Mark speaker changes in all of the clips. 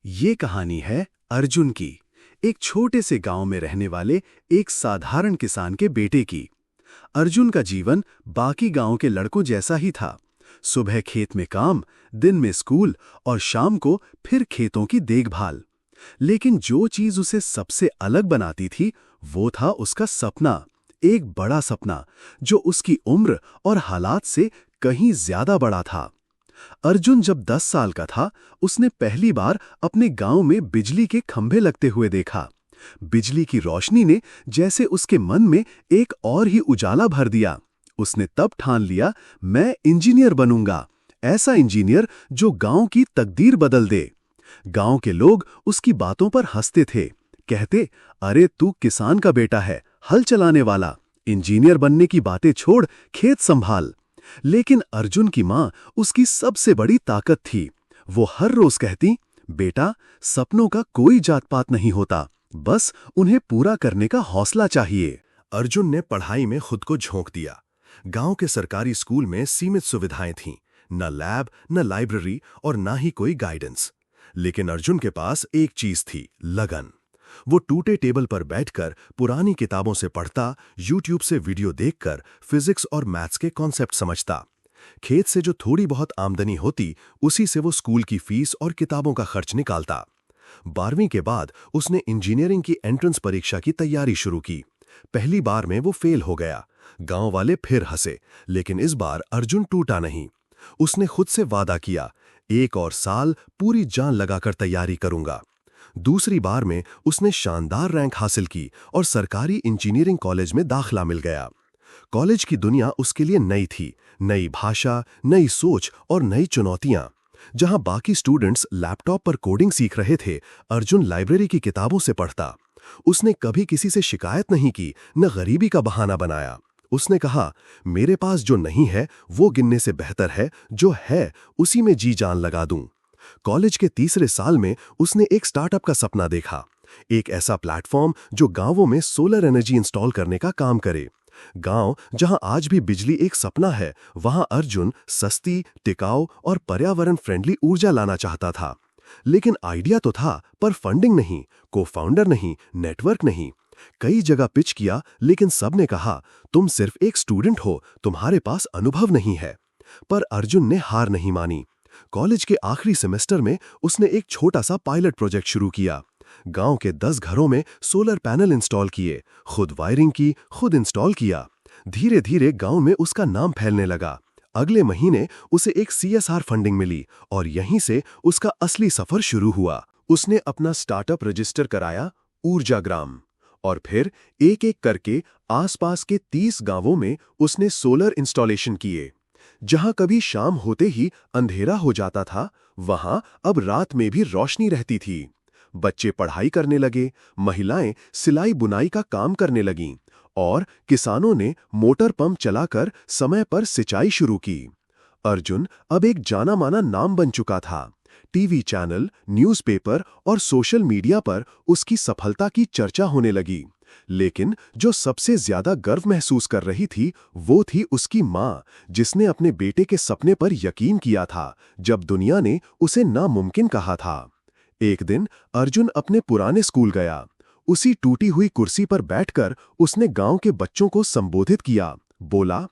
Speaker 1: ये कहानी है अर्जुन की, एक छोटे से गांव में रहने वाले एक साधारण किसान के बेटे की। अर्जुन का जीवन बाकी गांव के लड़कों जैसा ही था। सुबह खेत में काम, दिन में स्कूल और शाम को फिर खेतों की देखभाल। लेकिन जो चीज उसे सबसे अलग बनाती थी, वो था उसका सपना। एक बड़ा सपना जो उसकी उम्र और हालात से कहीं ज्यादा बड़ा था। अर्जुन जब 10 साल का था, उसने पहली बार अपने गांव में बिजली के खंभे लगते हुए देखा। बिजली की रोशनी ने जैसे उसके मन में एक और ही उजाला भर दिया। उसने तब ठान लिया, मैं इंजीनियर बनूंगा, ऐसा इंजीनियर जो गांव की तकदीर बदल दे। गांव के लोग उसकी बातों पर हंसते थे, कहते, अरे तू किसान का बेटा है, हल चलाने वाला, इंजीनियर बनने की बातें छोड़, खेत संभाल। लेकिन अर्जुन की मां उसकी सबसे बड़ी ताकत थी। वो हर रोज कहती, बेटा, सपनों का कोई जात पात नहीं होता, बस उन्हें पूरा करने का हौसला चाहिए।
Speaker 2: अर्जुन ने पढ़ाई में खुद को झोंक दिया। गांव के सरकारी स्कूल में सीमित सुविधाएं थीं, न लैब, न लाइब्रेरी और न ही कोई गाइडेंस। लेकिन अर्जुन के पास एक चीज थी, लगन। वो टूटे टेबल पर बैठकर पुरानी किताबों से पढ़ता, यूट्यूब से वीडियो देखकर फिजिक्स और मैथ्स के कॉन्सेप्ट समझता। खेत से जो थोड़ी बहुत आमदनी होती, उसी से वो स्कूल की फीस और किताबों का खर्च निकालता। 12वीं के बाद उसने इंजीनियरिंग की एंट्रेंस परीक्षा की तैयारी शुरू की। पहली बार में वो फेल हो गया। गांव वाले फिर हंसे, लेकिन इस बार अर्जुन टूटा नहीं। उसने खुद से वादा किया, 1 और साल पूरी जान लगाकर तैयारी करूंगा। दूसरी बार में उसने शानदार रैंक हासिल की और सरकारी इंजीनियरिंग कॉलेज में दाखिला मिल गया। कॉलेज की दुनिया उसके लिए नई थी, नई भाषा, नई सोच और नई चुनौतियां। जहां बाकी स्टूडेंट्स लैपटॉप पर कोडिंग सीख रहे थे, अर्जुन लाइब्रेरी की किताबों से पढ़ता। उसने कभी किसी से शिकायत नहीं की, न गरीबी का बहाना बनाया। उसने कहा, मेरे पास जो नहीं है वो गिनने से बेहतर है जो है उसी में जी जान लगा दूं। कॉलेज के तीसरे साल में उसने एक स्टार्टअप का सपना देखा, एक ऐसा प्लेटफॉर्म जो गांवों में सोलर एनर्जी इंस्टॉल करने का काम करे। गांव जहां आज भी बिजली एक सपना है, वहां अर्जुन सस्ती, टिकाऊ और पर्यावरण फ्रेंडली ऊर्जा लाना चाहता था। लेकिन आइडिया तो था, पर फंडिंग नहीं, को फाउंडर नहीं, नेटवर्क नहीं। कई जगह पिच किया, लेकिन सबने कहा, तुम सिर्फ एक स्टूडेंट हो, तुम्हारे पास अनुभव नहीं है। पर अर्जुन ने हार नहीं मानी। कॉलेज के आखिरी सेमेस्टर में उसने एक छोटा सा पायलट प्रोजेक्ट शुरू किया। गांव के 10 घरों में सोलर पैनल इंस्टॉल किए, खुद वायरिंग की, खुद इंस्टॉल किया। धीरे धीरे गांव में उसका नाम फैलने लगा। अगले महीने उसे एक CSR फंडिंग मिली और यहीं से उसका असली सफर शुरू हुआ। उसने अपना स्टार्टअप रजिस्टर कराया, ऊर्जा ग्राम, और फिर एक एक करके आसपास के 30 गांवों में उसने सोलर इंस्टॉलेशन किए। जहां कभी शाम होते ही अंधेरा हो जाता था, वहां अब रात में भी रोशनी रहती थी। बच्चे पढ़ाई करने लगे, महिलाएं सिलाई बुनाई का काम करने लगीं और किसानों ने मोटर पंप चलाकर समय पर सिंचाई शुरू की। अर्जुन अब एक जाना माना नाम बन चुका था। टीवी चैनल, न्यूज़पेपर और सोशल मीडिया पर उसकी सफलता की चर्चा होने लगी। लेकिन जो सबसे ज्यादा गर्व महसूस कर रही थी, वो थी उसकी मां, जिसने अपने बेटे के सपने पर यकीन किया था जब दुनिया ने उसे नामुमकिन कहा था। एक दिन अर्जुन अपने पुराने स्कूल गया। उसी टूटी हुई कुर्सी पर बैठकर उसने गांव के बच्चों को संबोधित किया। बोला,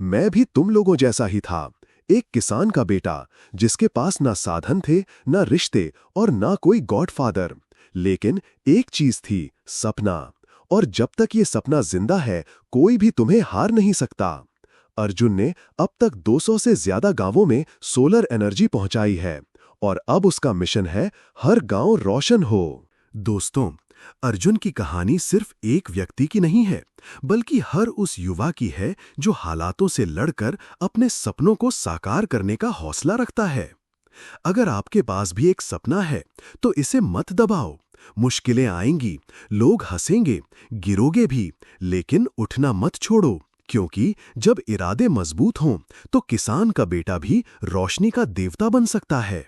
Speaker 2: मैं भी तुम लोगों जैसा ही था, एक किसान का बेटा, जिसके पास ना साधन थे, ना रिश्ते और ना कोई गॉडफादर। लेकिन एक चीज थी, सपना। और जब तक ये सपना जिंदा है, कोई भी तुम्हें हार नहीं सकता। अर्जुन ने अब तक 200 से ज्यादा गांवों में सोलर एनर्जी पहुंचाई है और अब उसका मिशन है, हर गांव रोशन हो। दोस्तों, अर्जुन की कहानी सिर्फ एक व्यक्ति की नहीं है, बल्कि हर उस युवा की है जो हालातों से लड़कर अपने सपनों को साकार करने का हौसला रखता है। अगर आपके पास भी एक सपना है, तो इसे मत दबाओ। मुश्किलें आएंगी, लोग हंसेंगे, गिरोगे भी, लेकिन उठना मत छोड़ो, क्योंकि जब इरादे मजबूत हों, तो किसान का बेटा भी रोशनी का देवता बन सकता है।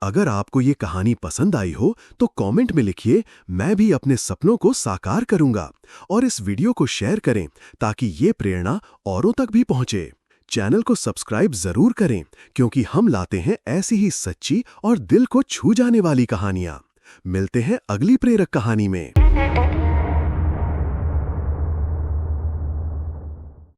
Speaker 2: अगर आपको ये कहानी पसंद आई हो, तो कमेंट में लिखिए, मैं भी अपने सपनों को साकार करूंगा, और इस वीडियो को शेयर करें ताकि ये प्रेरणा औरों तक भी पहुंचे।
Speaker 1: चैनल को सब्सक्राइब जरूर करें, क्योंकि हम लाते हैं ऐसी ही सच्ची और दिल को छू जाने वाली कहानियां। मिलते हैं अगली प्रेरक कहानी में।